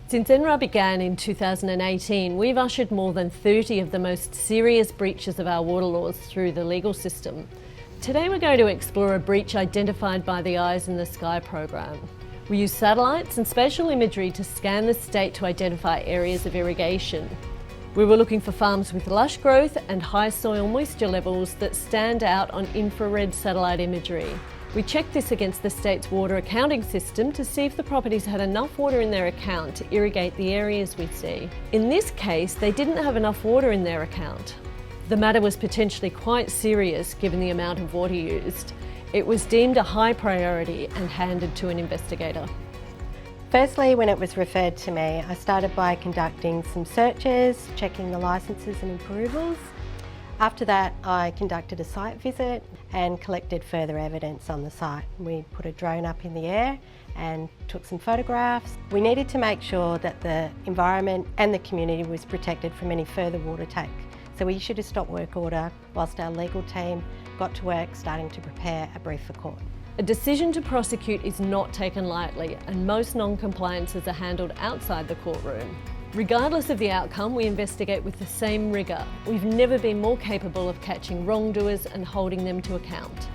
Since NRAR began in 2018, we've ushered more than 30 of the most serious breaches of our water laws through the legal system. Today we're going to explore a breach identified by the Eyes in the Sky program. We use satellites and spatial imagery to scan the state to identify areas of irrigation. We were looking for farms with lush growth and high soil moisture levels that stand out on infrared satellite imagery. We checked this against the state's water accounting system to see if the properties had enough water in their account to irrigate the areas we see. In this case, they didn't have enough water in their account. The matter was potentially quite serious given the amount of water used. It was deemed a high priority and handed to an investigator. Firstly, when it was referred to me, I started by conducting some searches, checking the licences and approvals. After that, I conducted a site visit and collected further evidence on the site. We put a drone up in the air and took some photographs. We needed to make sure that the environment and the community was protected from any further water take. So we issued a stop work order whilst our legal team got to work starting to prepare a brief for court. A decision to prosecute is not taken lightly, and most non-compliances are handled outside the courtroom. Regardless of the outcome, we investigate with the same rigour. We've never been more capable of catching wrongdoers and holding them to account.